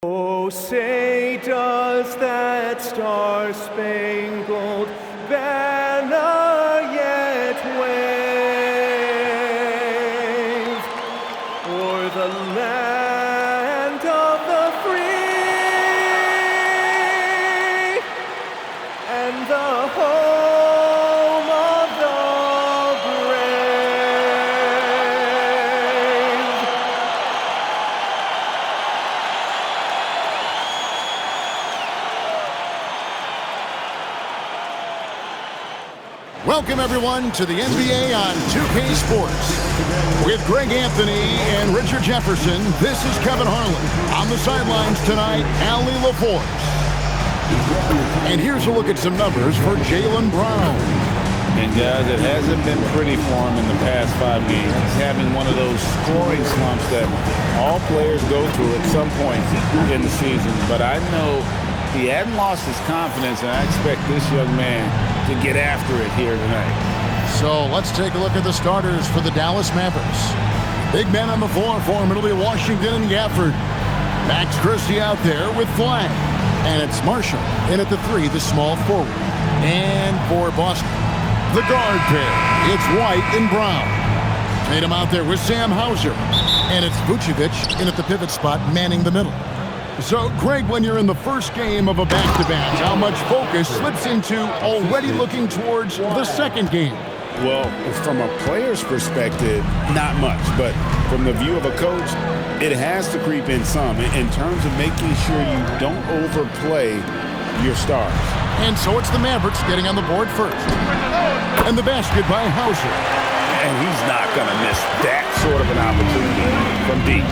Oh, say does that star-spangled banner yet wave o'er the land of the free and the home of the brave? Welcome, everyone, to the NBA on 2K Sports. With Greg Anthony and Richard Jefferson, this is Kevin Harlan. On the sidelines tonight, Allie LaForce. And here's a look at some numbers for Jaylen Brown. And guys, it hasn't been pretty for him in the past 5 games. He's having one of those scoring slumps that all players go through at some point in the season. But I know he hadn't lost his confidence, and I expect this young man to get after it here tonight. So let's take a look at the starters for the Dallas Mavericks. Big men on the floor for him. It'll be Washington and Gafford. Max Christie out there with Flag. And it's Marshall in at the 3, the small forward. And for Boston, the guard pair. It's White and Brown. Tatum out there with Sam Hauser. And it's Vucevic in at the pivot spot, manning the middle. So, Greg, when you're in the first game of a back-to-back, how much focus slips into already looking towards the second game? Well, from a player's perspective, not much. But from the view of a coach, it has to creep in some in terms of making sure you don't overplay your stars. And so it's the Mavericks getting on the board first. And the basket by Hauser. And he's not going to miss that sort of an opportunity from deep.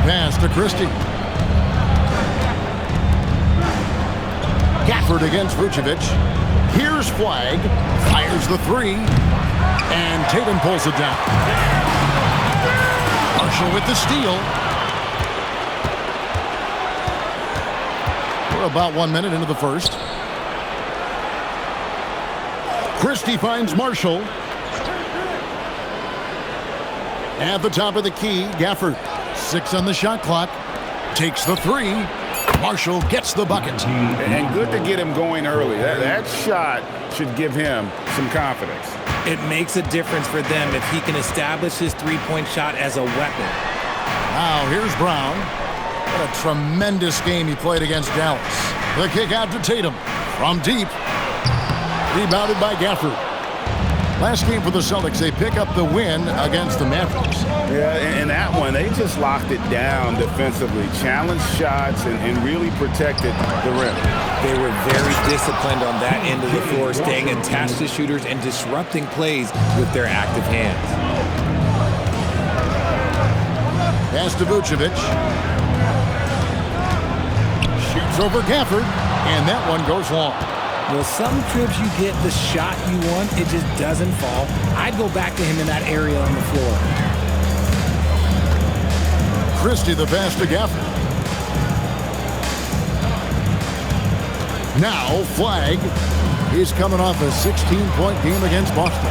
Pass to Christie. Gafford against Vucevic. Here's Flag. Fires the 3. And Tatum pulls it down. Marshall with the steal. We're about 1 minute into the first. Christie finds Marshall. At the top of the key, Gafford. 6 on the shot clock. Takes the 3. Marshall gets the bucket. And good to get him going early. That shot should give him some confidence. It makes a difference for them if he can establish his three-point shot as a weapon. Now here's Brown. What a tremendous game he played against Dallas. The kick out to Tatum. From deep. Rebounded by Gafford. Last game for the Celtics, they pick up the win against the Mavericks. Yeah, in that one, they just locked it down defensively, challenged shots, and really protected the rim. They were very disciplined on that end of the floor, staying attached to shooters and disrupting plays with their active hands. Pass to Vucevic. Shoots over Gafford, and that one goes long. Well, some trips you get the shot you want, it just doesn't fall. I'd go back to him in that area on the floor. Christie the pass to Gafford. Now Flag. He's coming off a 16-point game against Boston.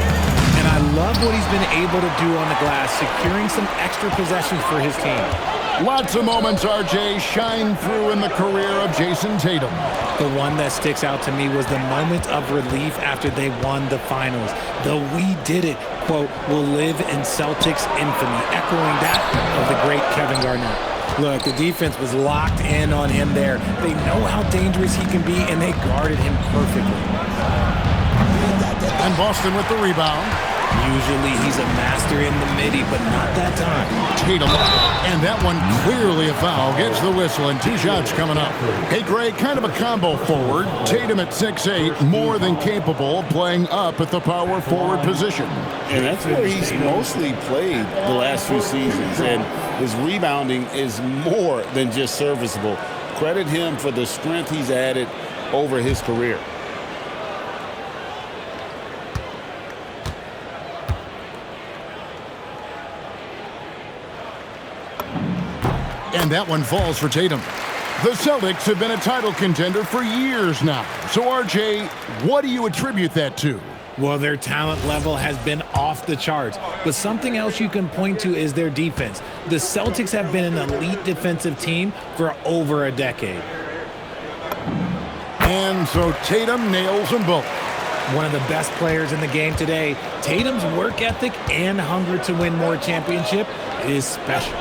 And I love what he's been able to do on the glass, securing some extra possessions for his team. Lots of moments, RJ, shine through in the career of Jayson Tatum. The one that sticks out to me was the moment of relief after they won the finals. The "we did it" quote will live in Celtics infamy, echoing that of the great Kevin Garnett. Look, the defense was locked in on him there. They know how dangerous he can be, and they guarded him perfectly. And Boston with the rebound. Usually he's a master in the midi, but not that time. Tatum, and that one clearly a foul. Gets the whistle, and 2 shots coming up. Hey, Greg, kind of a combo forward. Tatum at 6'8", more than capable, playing up at the power forward position. And that's where he's mostly played the last few seasons, and his rebounding is more than just serviceable. Credit him for the strength he's added over his career. And that one falls for Tatum. The Celtics have been a title contender for years now. So, RJ, what do you attribute that to? Well, their talent level has been off the charts, but something else you can point to is their defense. The Celtics have been an elite defensive team for over a decade. And so Tatum nails them both. One of the best players in the game today. Tatum's work ethic and hunger to win more championship is special.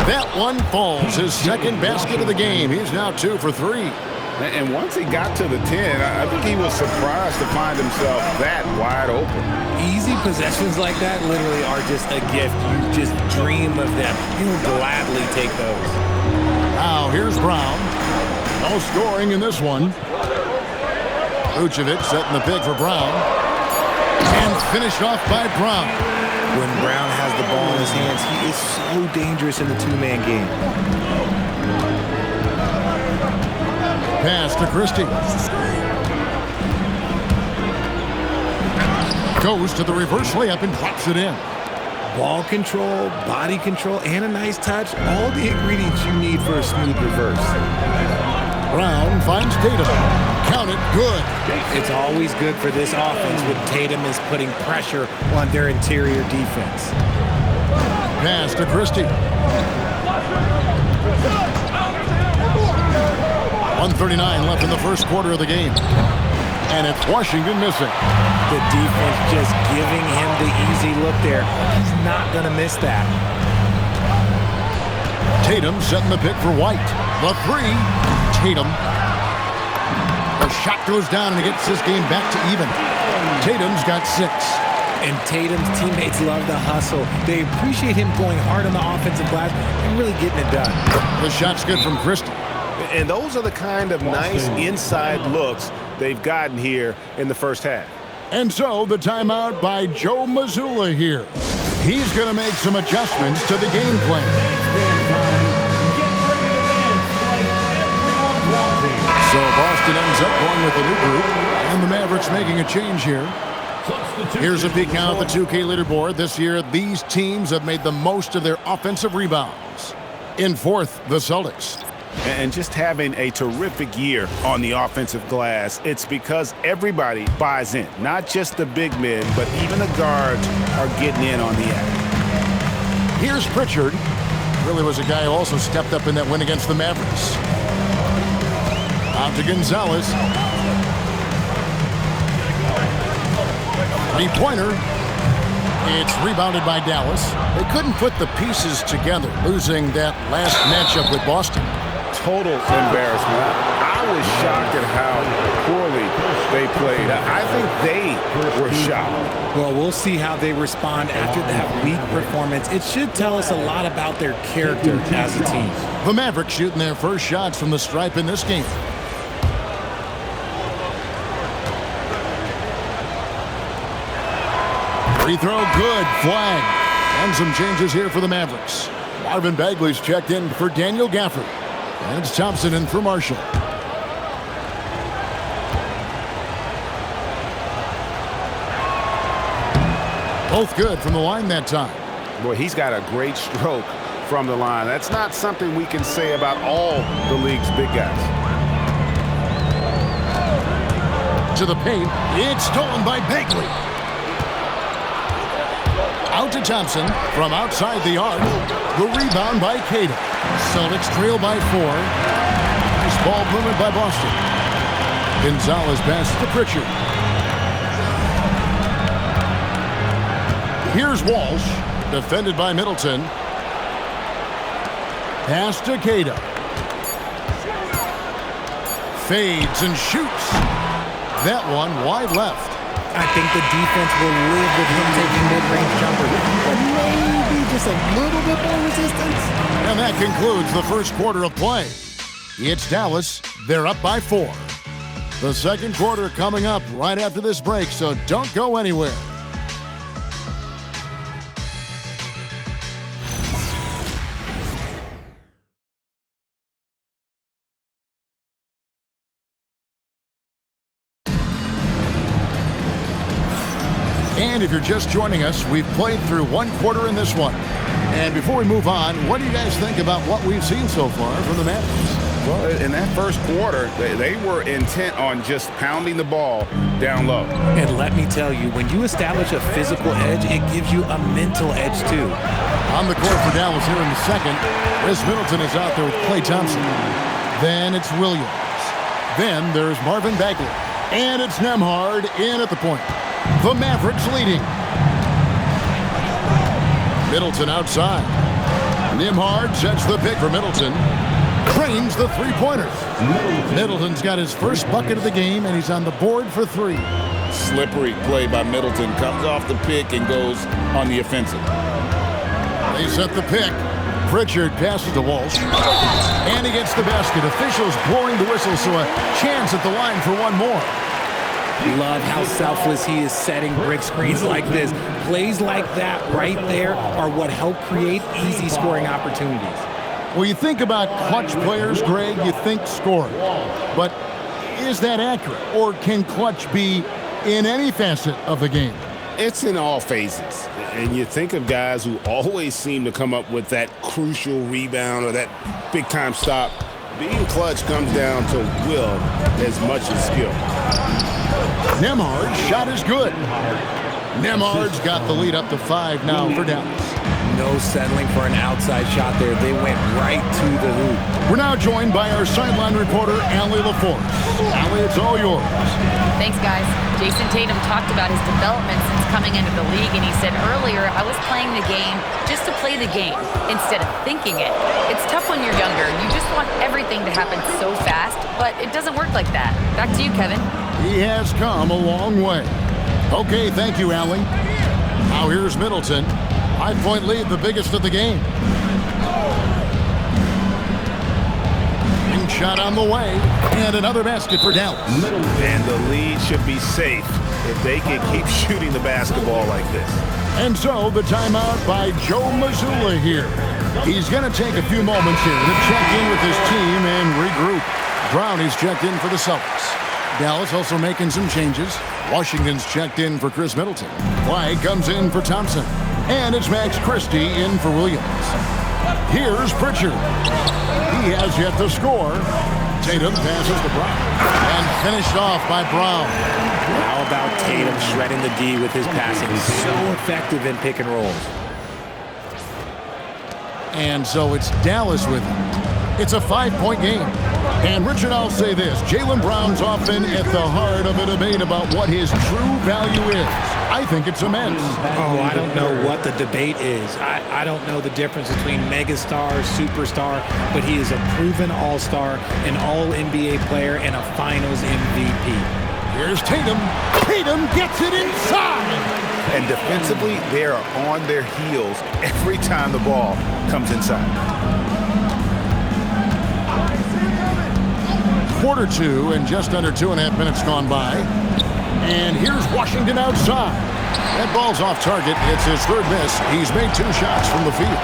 That one falls, his second basket of the game. He's now 2 for 3. And once he got to the 10, I think he was surprised to find himself that wide open. Easy possessions like that literally are just a gift. You just dream of them. You'll gladly take those. Now here's Brown. No scoring in this one. Vucevic setting the pick for Brown. And finished off by Brown. When Brown has the ball in his hands, he is so dangerous in the two-man game. Pass to Christie. Goes to the reverse layup and drops it in. Ball control, body control, and a nice touch. All the ingredients you need for a smooth reverse. Brown finds Tatum. Count it, good. It's always good for this offense when Tatum is putting pressure on their interior defense. Pass to Christie. 1:39 left in the first quarter of the game. And it's Washington missing. The defense just giving him the easy look there. He's not going to miss that. Tatum setting the pick for White. The 3. Tatum. The shot goes down and he gets this game back to even. Tatum's got 6. And Tatum's teammates love the hustle. They appreciate him going hard on the offensive glass and really getting it done. The shot's good from Christie. And those are the kind of nice inside looks they've gotten here in the first half. And so the timeout by Joe Mazzulla here. He's going to make some adjustments to the game plan. So Boston ends up going with a new group, and the Mavericks making a change here. Here's a peek now at the 2K leaderboard. This year, these teams have made the most of their offensive rebounds. In fourth, the Celtics. And just having a terrific year on the offensive glass, it's because everybody buys in. Not just the big men, but even the guards are getting in on the act. Here's Pritchard. Really was a guy who also stepped up in that win against the Mavericks. Out to Gonzalez. Three-pointer. It's rebounded by Dallas. They couldn't put the pieces together, losing that last matchup with Boston. Total embarrassment. I was shocked at how poorly they played. I think they were shocked. Well, we'll see how they respond after that weak performance. It should tell us a lot about their character as a team. The Mavericks shooting their first shots from the stripe in this game. Free throw, good. Flag. And some changes here for the Mavericks. Marvin Bagley's checked in for Daniel Gafford. And it's Thompson in for Marshall. Both good from the line that time. Boy, he's got a great stroke from the line. That's not something we can say about all the league's big guys. To the paint. It's stolen by Bagley. Out to Thompson from outside the arc. The rebound by Tatum. Celtics trail by 4. Nice ball movement by Boston. Gonzalez passes to Pritchard. Here's Walsh. Defended by Middleton. Pass to Tatum. Fades and shoots. That one wide left. I think the defense will live with him taking mid-range jumpers, but maybe just a little bit more resistance. And that concludes the first quarter of play. It's Dallas. They're up by 4. The second quarter coming up right after this break, so don't go anywhere. And if you're just joining us, we've played through one quarter in this one. And before we move on, what do you guys think about what we've seen so far from the Mavericks? Well, in that first quarter, they were intent on just pounding the ball down low. And let me tell you, when you establish a physical edge, it gives you a mental edge too. On the court for Dallas here in the second, Chris Middleton is out there with Klay Thompson. Then it's Williams. Then there's Marvin Bagley. And it's Nembhard in at the point. The Mavericks leading. Middleton outside. Nembhard sets the pick for Middleton. Cranes the three-pointer. Middleton's got his first bucket of the game, and he's on the board for three. Slippery play by Middleton. Comes off the pick and goes on the offensive. They set the pick. Pritchard passes to Walsh. And he gets the basket. Officials blowing the whistle, so a chance at the line for one more. Love how selfless he is setting brick screens like this. Plays like that right there are what help create easy scoring opportunities. Well, you think about clutch players, Greg, you think scoring. But is that accurate? Or can clutch be in any facet of the game? It's in all phases. And you think of guys who always seem to come up with that crucial rebound or that big-time stop. Being clutch comes down to will as much as skill. Nembhard's shot is good. Nembhard's got the lead up to 5 now for Dallas. No settling for an outside shot there. They went right to the hoop. We're now joined by our sideline reporter, Allie LaForce. Allie, it's all yours. Thanks, guys. Jayson Tatum talked about his development since coming into the league, and he said earlier, I was playing the game just to play the game instead of thinking it. It's tough when you're younger. You just want everything to happen so fast, but it doesn't work like that. Back to you, Kevin. He has come a long way. Okay, thank you, Allie. Now here's Middleton. 5-point lead, the biggest of the game. Shot on the way, and another basket for Dallas. And the lead should be safe if they can keep shooting the basketball like this. And so the timeout by Joe Mazzulla here. He's going to take a few moments here to check in with his team and regroup. Brown is checked in for the Celtics. Dallas also making some changes. Washington's checked in for Chris Middleton. Flag comes in for Thompson. And it's Max Christie in for Williams. Here's Pritchard. He has yet to score. Tatum passes to Brown. And finished off by Brown. How about Tatum shredding the D with his passing? He's so effective in pick and rolls. And so it's Dallas with him. It's a 5-point game. And Richard, I'll say this. Jaylen Brown's often at the heart of a debate about what his true value is. I think it's immense. Oh, I don't know what the debate is. I don't know the difference between megastar, superstar, but he is a proven all-star, an all-NBA player, and a finals MVP. Here's Tatum. Tatum gets it inside. And defensively, they are on their heels every time the ball comes inside. Quarter 2 and just under 2.5 minutes gone by. And here's Washington outside. That ball's off target. It's his third miss. He's made 2 shots from the field.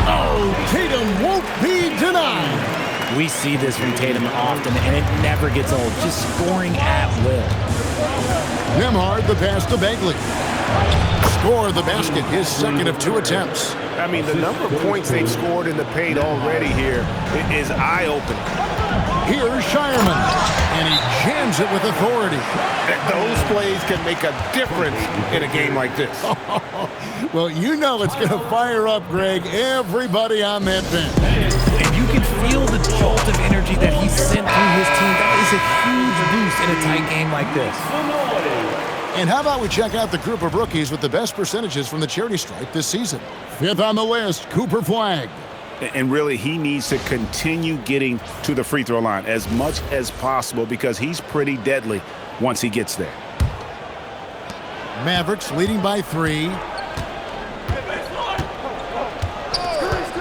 Oh, Tatum won't be denied. We see this from Tatum often, and it never gets old. Just scoring at will. Nembhard the pass to Bagley. Score the basket, his second of 2 attempts. I mean, the number of points they've scored in the paint already here is eye-opening. Here's Shireman, and he jams it with authority. Those plays can make a difference in a game like this. Well, you know it's going to fire up, Greg, everybody on that bench. And you can feel the jolt of energy that he sent through his team. That is a huge boost in a tight game like this. And how about we check out the group of rookies with the best percentages from the charity stripe this season? 5th on the list, Cooper Flagg. And really, he needs to continue getting to the free throw line as much as possible because he's pretty deadly once he gets there. Mavericks leading by 3.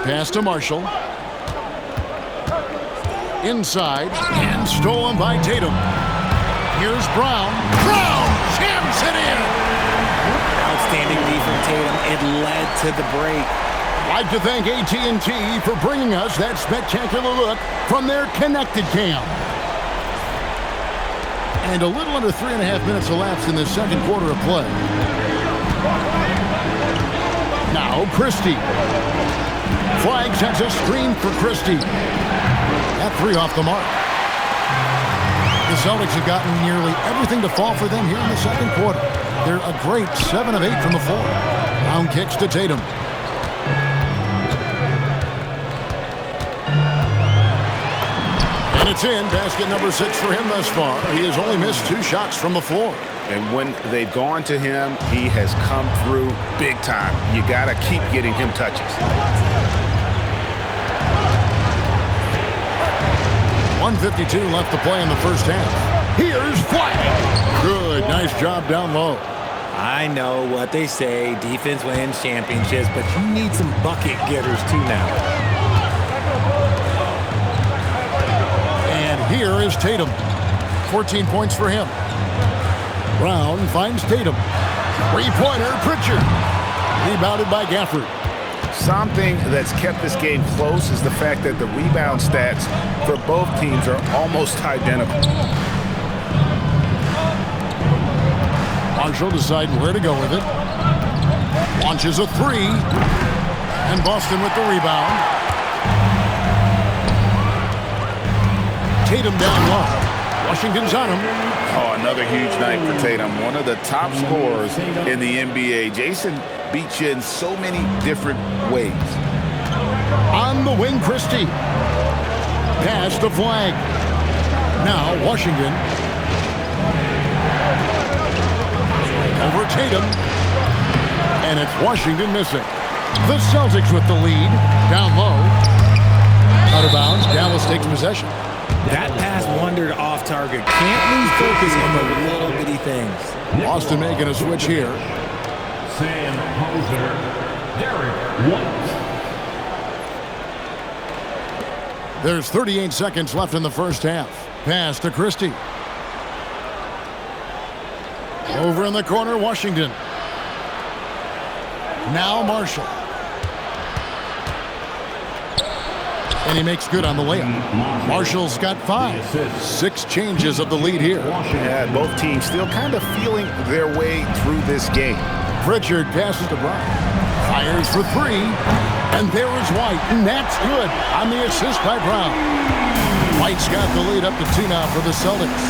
Pass to Marshall. Inside, and stolen by Tatum. Here's Brown. Brown jams it in. Outstanding D from Tatum. It led to the break. I'd like to thank AT&T for bringing us that spectacular look from their Connected Cam. And a little under 3.5 minutes elapsed in the second quarter of play. Now Christie. Flag sends a screen for Christie. That 3 off the mark. The Celtics have gotten nearly everything to fall for them here in the second quarter. They're a great 7 of 8 from the floor. Round kicks to Tatum. And it's in. Basket number 6 for him thus far. He has only missed 2 shots from the floor. And when they've gone to him, he has come through big time. You got to keep getting him touches. 1:52 left to play in the first half. Here's Flag. Good. Nice job down low. I know what they say, defense wins championships, but you need some bucket getters too now. And here is Tatum. 14 points for him. Brown finds Tatum. Three-pointer, Pritchard. Rebounded by Gafford. Something that's kept this game close is the fact that the rebound stats for both teams are almost identical. Marshall deciding where to go with it. Launches a 3. And Boston with the rebound. Tatum down low. Washington's on him. Oh, another huge night for Tatum. One of the top scorers in the NBA. Jayson beats you in so many different ways. On the wing, Christie. Pass to Flag. Now Washington. Over Tatum. And it's Washington missing. The Celtics with the lead. Down low. Out of bounds. Dallas takes possession. That pass wandered off target. Can't lose focus on the little bitty things. Boston making a switch here. Sam Hauser, Derrick White. There's 38 seconds left in the first half. Pass to Christie. Over in the corner, Washington. Now Marshall. And he makes good on the layup. Marshall's got 5. 6 changes of the lead here. Yeah, both teams still kind of feeling their way through this game. Pritchard passes to Brown. Fires for 3. And there is White. And that's good on the assist by Brown. White's got the lead up to 2 now for the Celtics.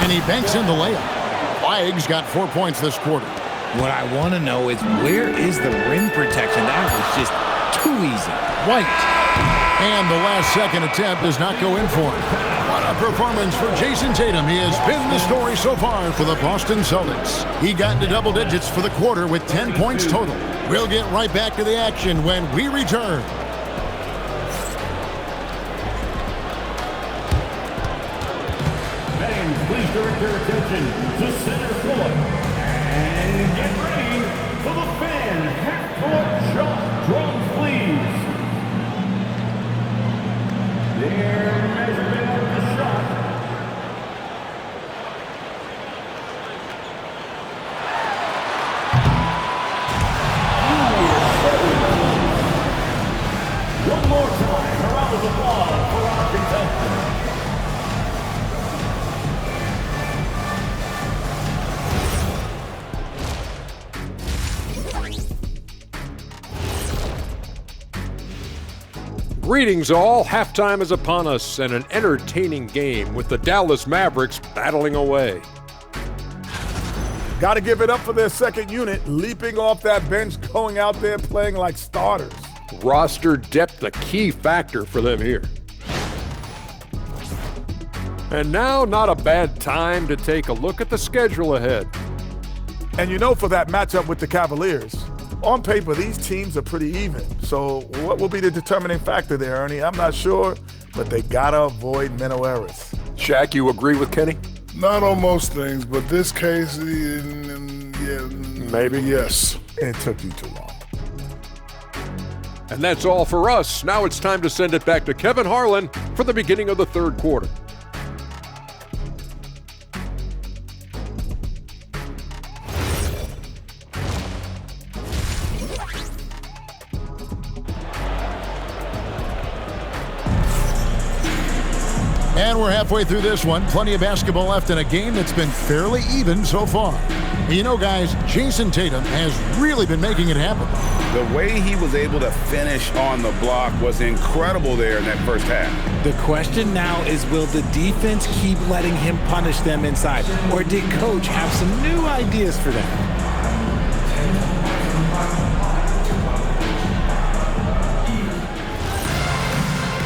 And he banks in the layup. Flag's got 4 points this quarter. What I want to know is where is the rim protection? That was just too easy. White. And the last second attempt does not go in for him. What a performance for Jayson Tatum. He has been the story so far for the Boston Celtics. He got into double digits for the quarter with 10 points total. We'll get right back to the action when we return. Fans, please direct your attention to center court. And get ready for the fan half-court shot. Drums, please. Their measurement of the shot. One more time, a round of applause for our contestants. Greetings all, halftime is upon us and an entertaining game with the Dallas Mavericks battling away. Got to give it up for their second unit, leaping off that bench, going out there playing like starters. Roster depth a key factor for them here. And now, not a bad time to take a look at the schedule ahead. And you know, for that matchup with the Cavaliers, on paper, these teams are pretty even. So what will be the determining factor there, Ernie? I'm not sure, but they got to avoid mental errors. Shaq, you agree with Kenny? Not on most things, but this case, yeah, Maybe. Yes. It took you too long. And that's all for us. Now it's time to send it back to Kevin Harlan for the beginning of the third quarter. And we're halfway through this one. Plenty of basketball left in a game that's been fairly even so far. You know, guys, Jayson Tatum has really been making it happen. The way he was able to finish on the block was incredible there in that first half. The question now is, will the defense keep letting him punish them inside? Or did Coach have some new ideas for them?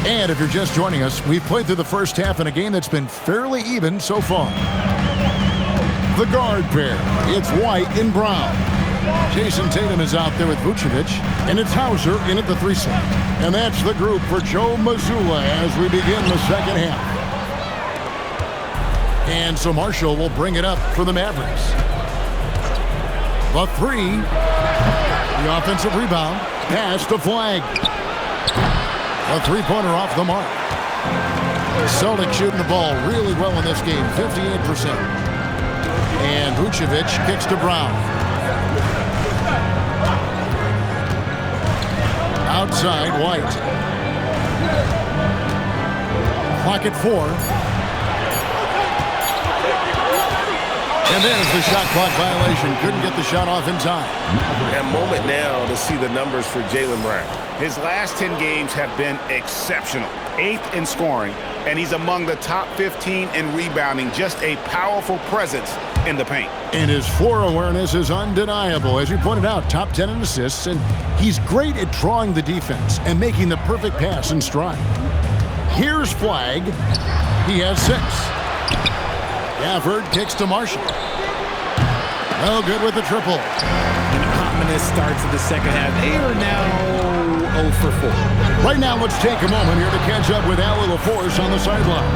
And if you're just joining us, we've played through the first half in a game that's been fairly even so far. The guard pair, it's White and Brown. Jayson Tatum is out there with Vucevic, and it's Hauser in at the 3 slot. And that's the group for Joe Mazzulla as we begin the second half. And so Marshall will bring it up for the Mavericks. The 3, the offensive rebound, pass to Flag. A 3-pointer off the mark. Celtics shooting the ball really well in this game, 58%. And Vucevic kicks to Brown. Outside, White. Clock at 4. And there's the shot clock violation. Couldn't get the shot off in time. A moment now to see the numbers for Jaylen Brown. His last 10 games have been exceptional. 8th in scoring, and he's among the top 15 in rebounding. Just a powerful presence in the paint. And his floor awareness is undeniable. As you pointed out, top 10 in assists, and he's great at drawing the defense and making the perfect pass in stride. Here's Flag. He has 6. Gafford kicks to Marshall. No good with the triple. An ominous start to the second half. They are now 0 for 4. Right now, let's take a moment here to catch up with Allie LaForce on the sideline.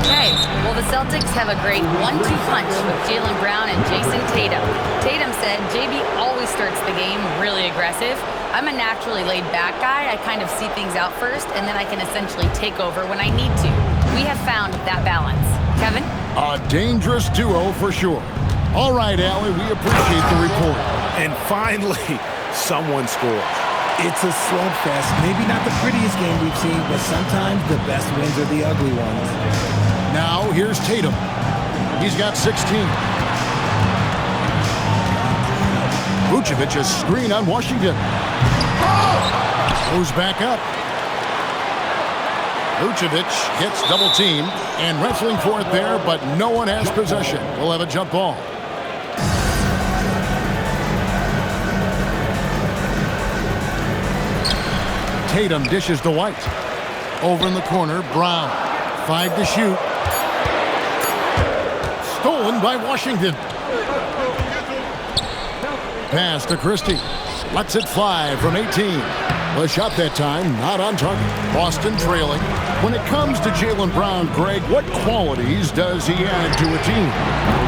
Hey, well, the Celtics have a great 1-2 punch with Jaylen Brown and Jayson Tatum. Tatum said, JB always starts the game really aggressive. I'm a naturally laid-back guy. I kind of see things out first, and then I can essentially take over when I need to. We have found that balance. Kevin? A dangerous duo for sure. All right, Allie, we appreciate the report. And finally, someone scores. It's a slugfest. Maybe not the prettiest game we've seen, but sometimes the best wins are the ugly ones. Now, here's Tatum. He's got 16. Vucevic a screen on Washington. Goes back up. Vucevic gets double teamed and wrestling for it there, but no one has possession. We'll have a jump ball. Tatum dishes to White. Over in the corner, Brown. 5 to shoot. Stolen by Washington. Pass to Christie. Lets it fly from 18. The shot that time, not on target. Boston trailing. When it comes to Jaylen Brown, Greg, what qualities does he add to a team?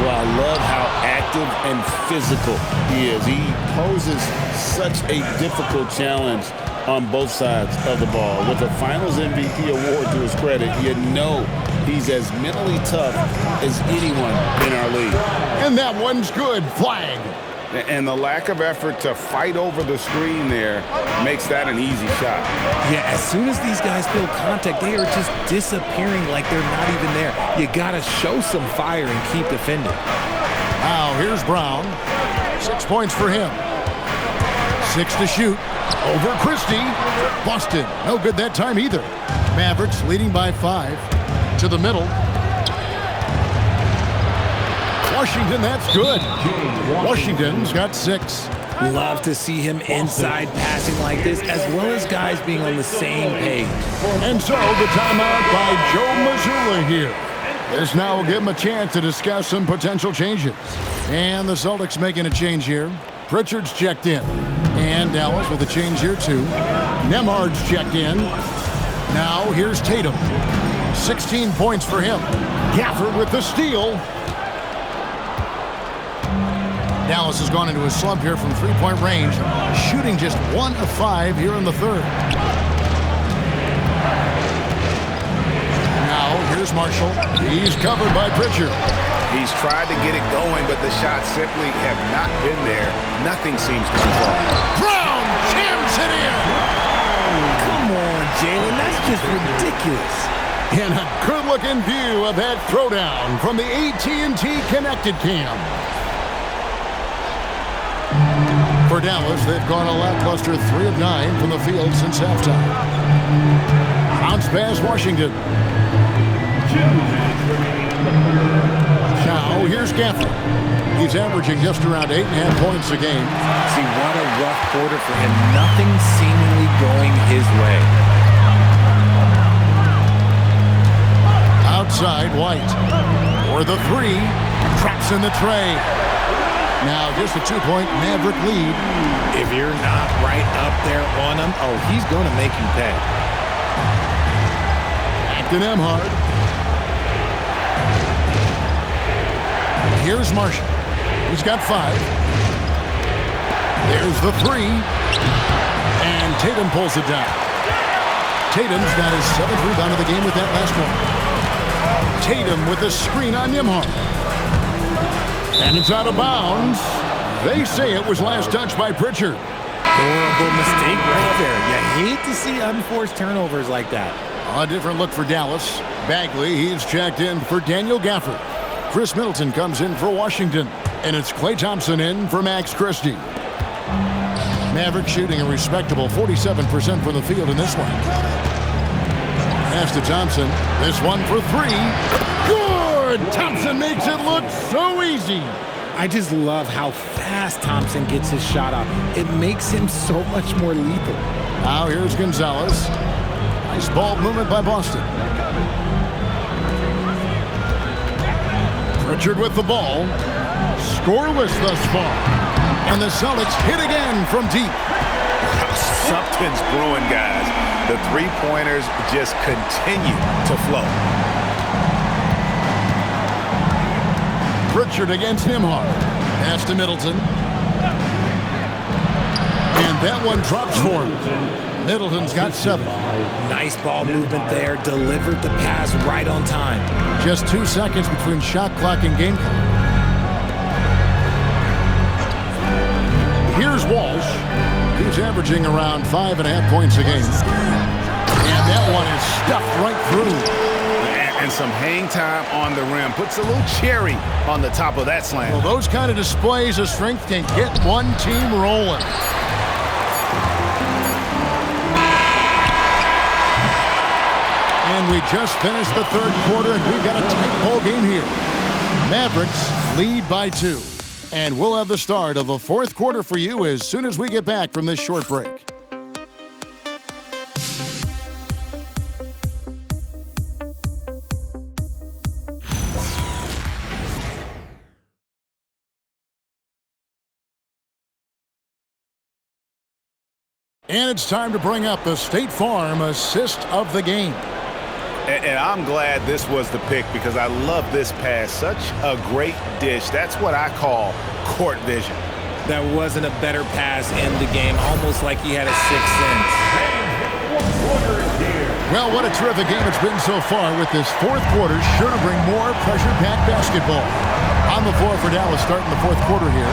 Well, I love how active and physical he is. He poses such a difficult challenge on both sides of the ball. With a Finals MVP award to his credit, you know he's as mentally tough as anyone in our league. And that one's good. Flag. And the lack of effort to fight over the screen there makes that an easy shot. Yeah, as soon as these guys feel contact, they are just disappearing like they're not even there. You got to show some fire and keep defending. Now, here's Brown. 6 points for him. 6 to shoot. Over Christie. Boston. No good that time either. Mavericks leading by 5. To the middle. Washington, that's good. Washington's got 6. Love to see him inside passing like this, as well as guys being on the same page. And so the timeout by Joe Mazzulla here. This now will give him a chance to discuss some potential changes. And the Celtics making a change here. Pritchard's checked in. And Dallas with a change here too. Nemhard's checked in. Now here's Tatum. 16 points for him. Gafford with the steal. Dallas has gone into a slump here from three-point range, shooting just 1 of 5 here in the third. Now, here's Marshall. He's covered by Pritchard. He's tried to get it going, but the shots simply have not been there. Nothing seems to control. Brown jams it in! Come on, Jaylen, that's just ridiculous. And a good-looking view of that throwdown from the AT&T Connected Cam. For Dallas, they've gone a lackluster 3 of 9 from the field since halftime. Bounce pass, Washington. Now, here's Gafford. He's averaging just around 8.5 points a game. See, what a rough quarter for him. Nothing seemingly going his way. Outside, White. For the 3. Traps in the tray. Now, just a 2-point Maverick lead. If you're not right up there on him, oh, he's going to make you pay. Back to Nembhard. Here's Marshall. He's got 5. There's the 3. And Tatum pulls it down. Tatum's got his 7th rebound of the game with that last one. Tatum with the screen on Nembhard. And it's out of bounds. They say it was last touched by Pritchard. Horrible mistake right there. You hate to see unforced turnovers like that. A different look for Dallas. Bagley, he's checked in for Daniel Gafford. Chris Middleton comes in for Washington. And it's Klay Thompson in for Max Christie. Maverick shooting a respectable 47% from the field in this one. Pass to Thompson. This one for 3. Good! Thompson makes it look so easy. I just love how fast Thompson gets his shot off. It makes him so much more lethal. Now here's Gonzalez. Nice ball movement by Boston. Pritchard with the ball. Scoreless thus far. And the Celtics hit again from deep. Something's brewing, guys. The three-pointers just continue to flow. Pritchard against Nembhard. Pass to Middleton. And that one drops for him. Middleton's got 7. Nice ball movement there. Delivered the pass right on time. Just 2 seconds between shot clock and game clock. Here's Walsh. He's averaging around 5.5 points a game. And that one is stuffed right through. And some hang time on the rim. Puts a little cherry on the top of that slam. Well, those kind of displays of strength can get one team rolling. And we just finished the 3rd quarter, and we've got a tight ball game here. Mavericks lead by 2. And we'll have the start of the 4th quarter for you as soon as we get back from this short break. And it's time to bring up the State Farm assist of the game. And I'm glad this was the pick because I love this pass. Such a great dish. That's what I call court vision. There wasn't a better pass in the game, almost like he had a 6th sense. Well, what a terrific game it's been so far with this 4th quarter. Sure to bring more pressure-packed basketball. On the floor for Dallas starting the 4th quarter here.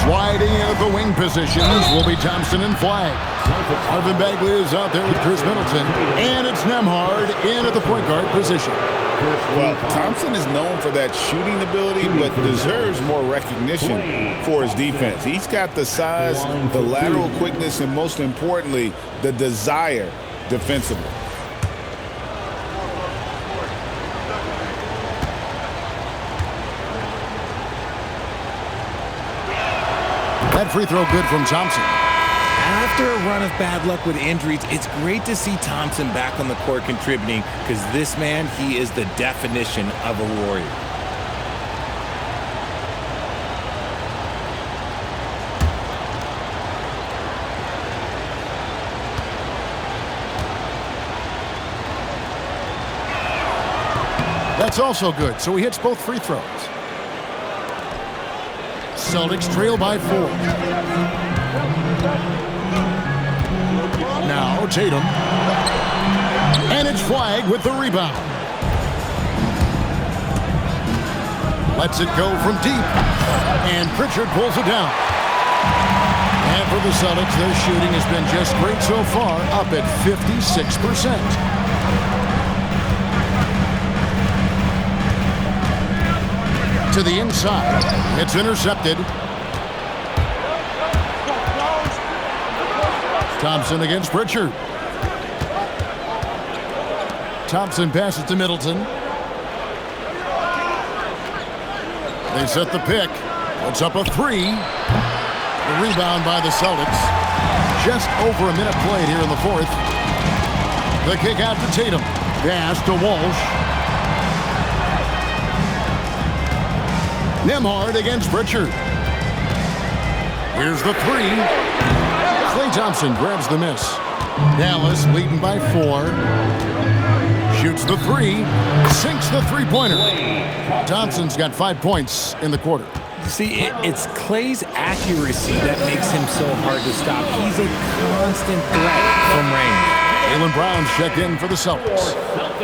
Sliding into the wing positions will be Thompson and Flagg. Marvin Bagley is out there with Chris Middleton. And it's Nembhard in at the point guard position. Well, Thompson is known for that shooting ability, but deserves more recognition for his defense. He's got the size, the lateral quickness, and most importantly, the desire defensively. That free throw good from Thompson. After a run of bad luck with injuries, it's great to see Thompson back on the court contributing because this man, he is the definition of a warrior. That's also good, so he hits both free throws. Celtics trail by 4. Now Tatum. And it's Flagg with the rebound. Lets it go from deep. And Pritchard pulls it down. And for the Celtics, their shooting has been just great so far, up at 56%. To the inside. It's intercepted. Thompson against Pritchard. Thompson passes to Middleton. They set the pick. Puts up a three. The rebound by the Celtics. Just over a minute played here in the fourth. The kick out to Tatum. Pass to Walsh. Nembhard against Pritchard. Here's the three. Klay Thompson grabs the miss. Dallas leading by 4. Shoots the three. Sinks the three-pointer. Thompson's got 5 points in the quarter. See, it's Klay's accuracy that makes him so hard to stop. He's a constant threat from range. Jaylen Brown's checked in for the Celtics.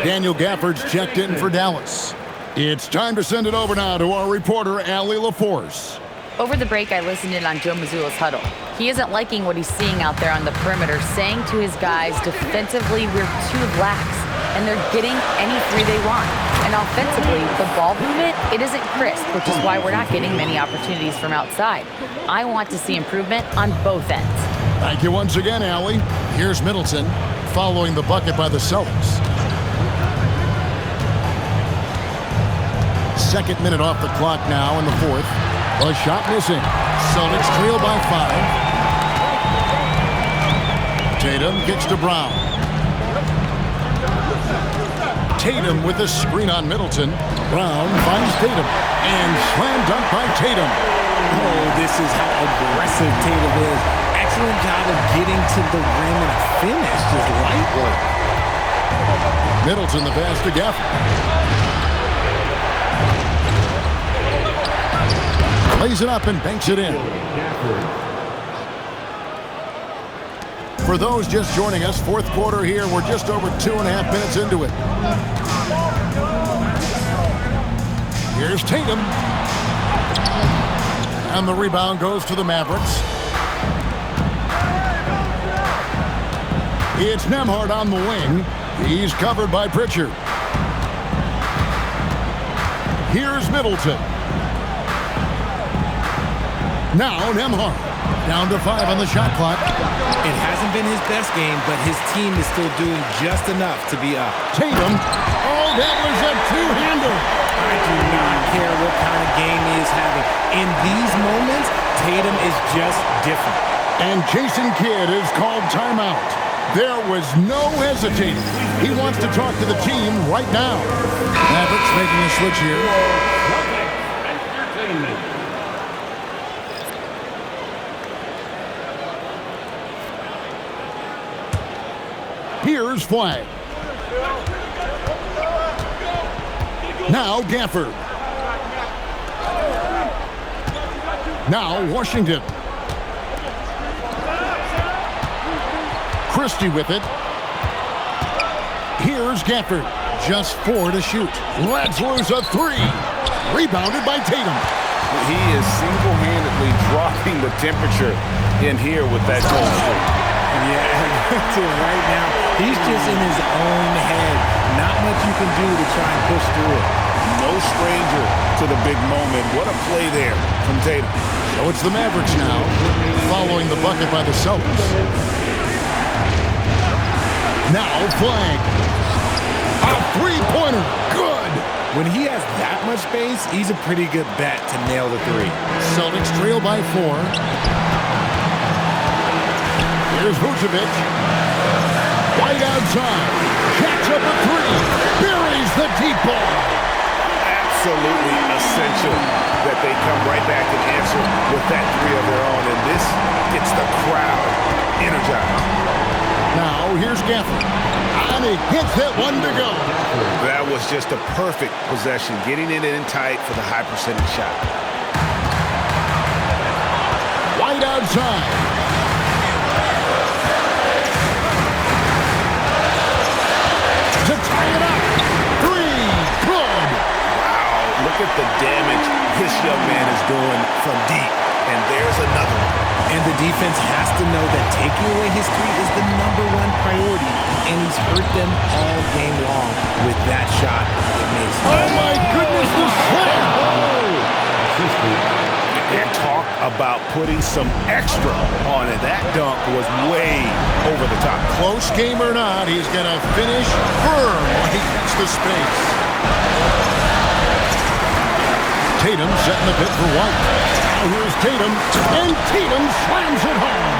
Daniel Gafford's checked in for Dallas. It's time to send it over now to our reporter, Allie LaForce. Over the break, I listened in on Joe Mazzulla's huddle. He isn't liking what he's seeing out there on the perimeter, saying to his guys, defensively, we're too lax, and they're getting any three they want. And offensively, the ball movement, it isn't crisp, which is why we're not getting many opportunities from outside. I want to see improvement on both ends. Thank you once again, Allie. Here's Middleton following the bucket by the Celtics. Second minute off the clock now in the fourth. A shot missing. Celtics trail by 5. Tatum kicks to Brown. Tatum with a screen on Middleton. Brown finds Tatum. And slam dunk by Tatum. Oh, this is how aggressive Tatum is. Excellent job of getting to the rim and a finish. Just light work. Middleton the pass to Gafford. Plays it up and banks it in. For those just joining us, fourth quarter here. We're just over 2.5 minutes into it. Here's Tatum. And the rebound goes to the Mavericks. It's Nembhard on the wing. He's covered by Pritchard. Here's Middleton. Now Nembhard. Down to 5 on the shot clock. It hasn't been his best game, but his team is still doing just enough to be up. Tatum. Oh, that was a two-hander. I do not care what kind of game he is having. In these moments, Tatum is just different. And Jayson Kidd is called timeout. There was no hesitating. He wants to talk to the team right now. Mavericks making a switch here. Here's Flag. Now Gafford. Now Washington. Christie with it. Here's Gafford. Just 4 to shoot. Let's lose a 3. Rebounded by Tatum. He is single-handedly dropping the temperature in here with that goal streak. Yeah, right now, he's just in his own head. Not much you can do to try and push through it. No stranger to the big moment. What a play there from Tatum. So it's the Mavericks now, following the bucket by the Celtics. Now Flag. A three-pointer. Good. When he has that much space, he's a pretty good bet to nail the 3. Celtics trail by 4. Here's Vucevic. White outside. Jacks up a 3. Buries the deep ball. Absolutely essential that they come right back and answer with that 3 of their own. And this gets the crowd energized. Now here's Gafford. And he hits that one to go. That was just a perfect possession. Getting it in tight for the high percentage shot. White outside. To tie it up. 3. Good. Wow, look at the damage this young man is doing from deep. And there's another one. And the defense has to know that taking away his 3 is the #1 priority. And he's hurt them all game long with that shot. It makes Oh, my goodness, the slam. And talk about putting some extra on it. That dunk was way over the top. Close game or not, he's going to finish firm when he gets the space. Tatum setting the pit for White. Now here's Tatum, and Tatum slams it home.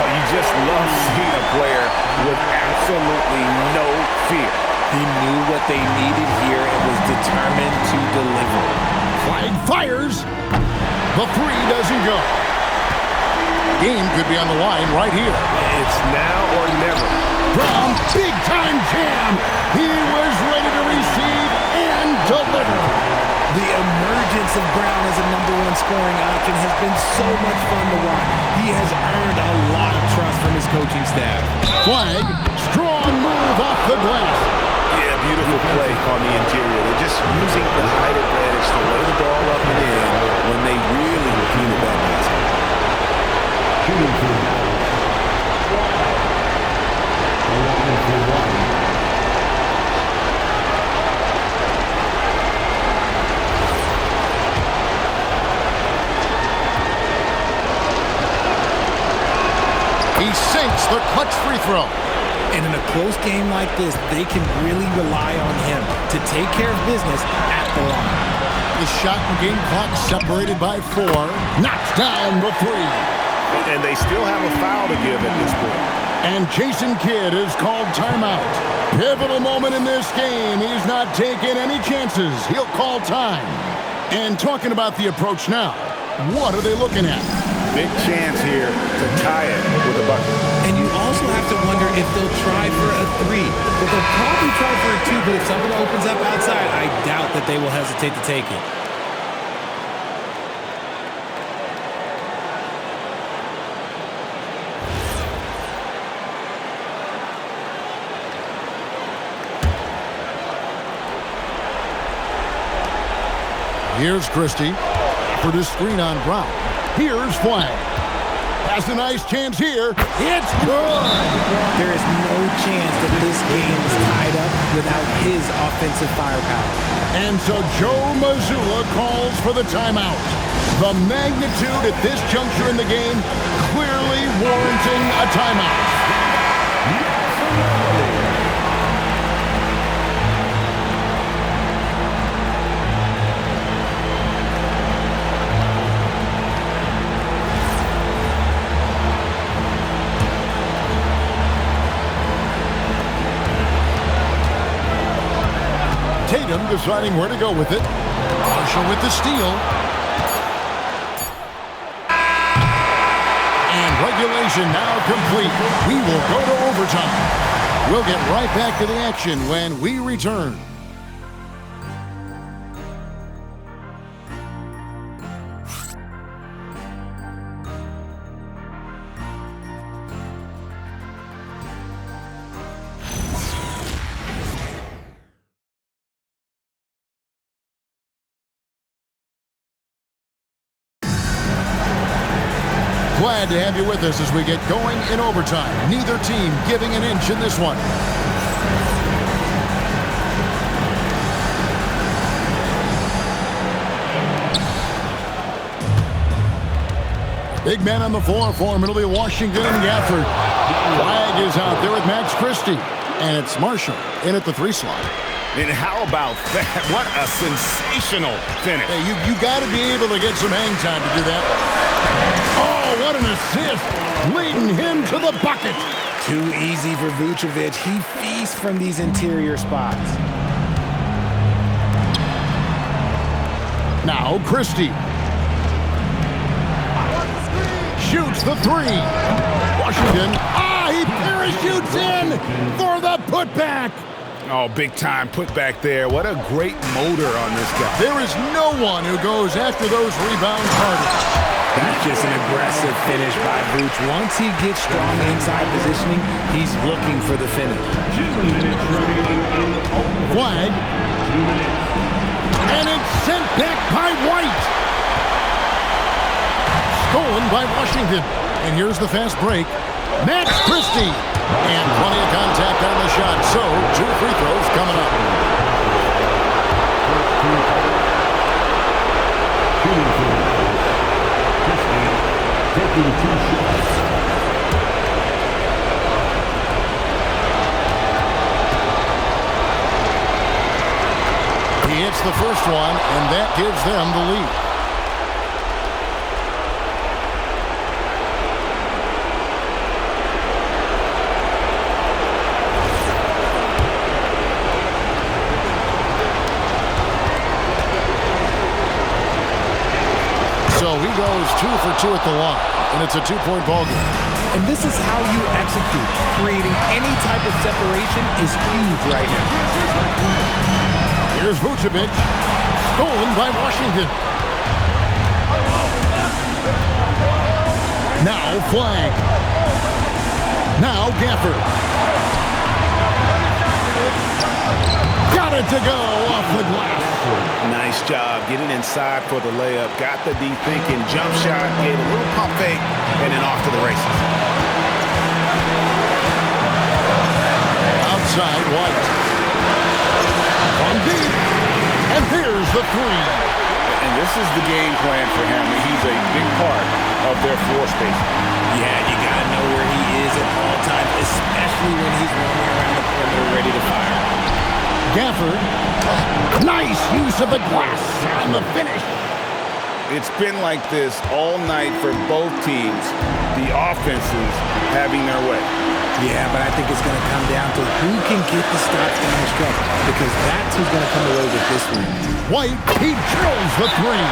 Oh, you just love seeing a player with absolutely no fear. He knew what they needed here and was determined to deliver. Flag fires. The three doesn't go. Game could be on the line right here. It's now or never. Brown, big-time jam. He was ready to receive and deliver. The emergence of Brown as a #1 scoring option has been so much fun to watch. He has earned a lot of trust from his coaching staff. Flag, strong move off the glass. Yeah, beautiful play on the interior. They're just using the height advantage to lay the ball up and in when they really needed that basket. He sinks the clutch free throw. And in a close game like this, they can really rely on him to take care of business at the line. The shot and game clock separated by 4. Knocks down the 3. And they still have a foul to give at this point. And Jayson Kidd is called timeout. Pivotal moment in this game. He's not taking any chances. He'll call time. And talking about the approach now, what are they looking at? Big chance here to tie it with a bucket. And you also have to wonder if they'll try for a 3. But they'll probably try for a 2, but if something opens up outside, I doubt that they will hesitate to take it. Here's Christie. For the screen on Brown. Here's Flag. Has a nice chance here. It's good. There is no chance that this game is tied up without his offensive firepower. And so Joe Mazzulla calls for the timeout. The magnitude at this juncture in the game clearly warranting a timeout. Tatum deciding where to go with it. Marshall with the steal. And regulation now complete. We will go to overtime. We'll get right back to the action when we return. Glad to have you with us as we get going in overtime. Neither team giving an inch in this one. Big man on the floor for him. It'll be Washington and Gafford. Flag is out there with Max Christie. And it's Marshall in at the 3 slot. And how about that? What a sensational finish. Hey, you got to be able to get some hang time to do that. Oh, what an assist. Leading him to the bucket. Too easy for Vucevic. He feasts from these interior spots. Now Christie. Shoots the 3. Washington. He parachutes in for the putback. Oh, big time put back there. What a great motor on this guy. There is no one who goes after those rebounds harder. That's just an aggressive finish by Vooch. Once he gets strong inside positioning, he's looking for the finish. 2 minutes remaining in Flag. And it's sent back by White. Stolen by Washington. And here's the fast break. Max Christie. And plenty of contact on the shot. So, 2 free throws coming up. the first one, and that gives them the lead. So he goes 2 for 2 at the line, and it's a 2-point ball game. And this is how you execute. Creating any type of separation is huge right now. Here's Vucevic, stolen by Washington. Now Flag. Now Gafford. Got it to go off the glass. Nice job getting inside for the layup. Got the deep thinking jump shot, gave a little pump fake, and then off to the races. Outside White. From deep. And here's the three. And this is the game plan for him. He's a big part of their floor space. Yeah, you got to know where he is at all times, especially when he's roaming around the perimeter ready to fire. Gafford. Nice use of the glass on the finish. It's been like this all night for both teams. The offenses having their way. Yeah, but I think it's going to come down to who can get the stops down the stretch, because that's who's going to come away with this one. White, he drills the three.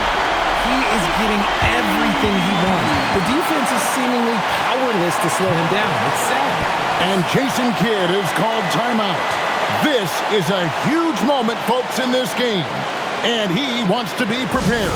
He is getting everything he wants. The defense is seemingly powerless to slow him down. It's sad. And Jayson Kidd is called timeout. This is a huge moment, folks, in this game. And he wants to be prepared.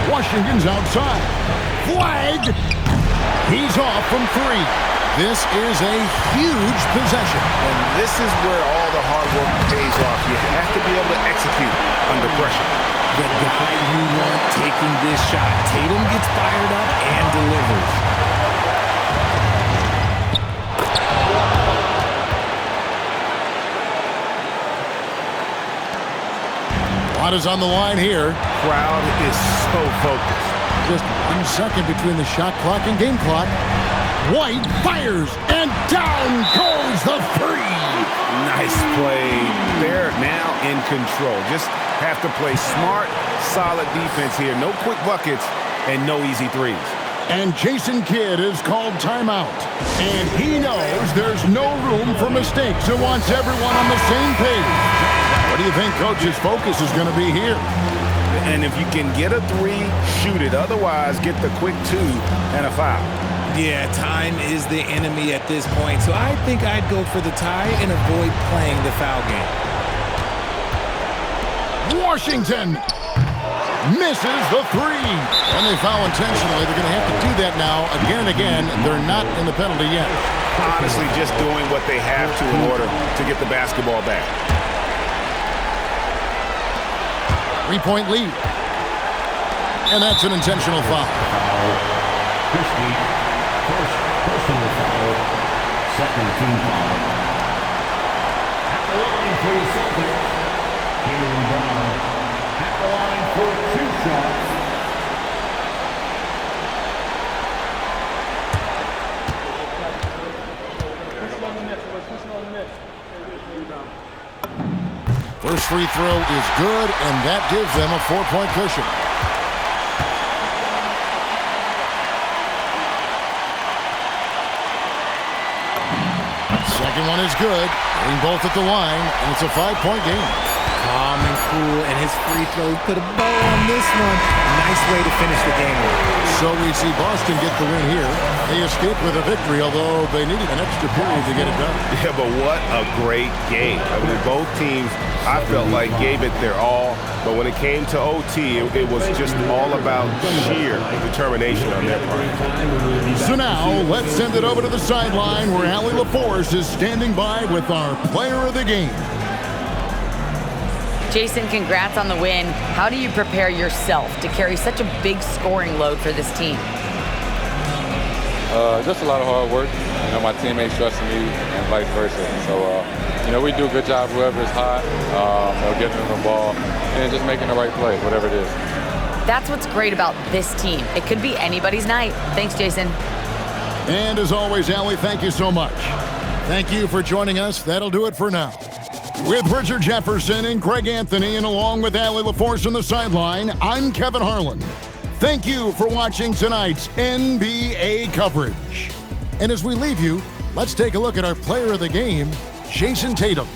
Washington's outside. Flag! He's off from three. This is a huge possession. And this is where all the hard work pays off. You have to be able to execute under pressure. The guy you want taking this shot. Tatum gets fired up and delivers. A lot is on the line here. Crowd is so focused. Just 1 second between the shot clock and game clock. White fires, and down goes the three. Nice play. They're now in control. Just have to play smart, solid defense here. No quick buckets and no easy threes. And Jayson Kidd is called timeout. And he knows there's no room for mistakes and wants everyone on the same page. What do you think Coach's focus is going to be here? And if you can get a three, shoot it. Otherwise, get the quick two and a foul. Yeah, time is the enemy at this point. So I think I'd go for the tie and avoid playing the foul game. Washington misses the three. And they foul intentionally. They're going to have to do that now again and again. They're not in the penalty yet. Honestly, just doing what they have to in order to get the basketball back. 3-point lead. And that's an intentional foul. First personal foul, second team foul. At the line for the Celtics, Jaylen Brown. At the line for 2 shots. First free throw is good, and that gives them a 4-point cushion. Second one is good. Getting both at the line, and it's a 5-point game. Calm and cool, and his free throw put a bow on this one. Nice way to finish the game with. So we see Boston get the win here. They escaped with a victory, although they needed an extra period to get it done. Yeah, but what a great game. I mean, both teams, I felt like, gave it their all. But when it came to OT, it was just all about sheer determination on their part. So now, let's send it over to the sideline where Allie LaForce is standing by with our player of the game. Jayson, congrats on the win. How do you prepare yourself to carry such a big scoring load for this team? Just a lot of hard work. my teammates trusting me and vice versa. So, we do a good job, whoever's hot, getting them the ball and just making the right play, whatever it is. That's what's great about this team. It could be anybody's night. Thanks, Jayson. And as always, Allie, thank you so much. Thank you for joining us. That'll do it for now. With Richard Jefferson and Greg Anthony, and along with Allie LaForce on the sideline, I'm Kevin Harlan. Thank you for watching tonight's NBA coverage. And as we leave you, let's take a look at our player of the game, Jayson Tatum.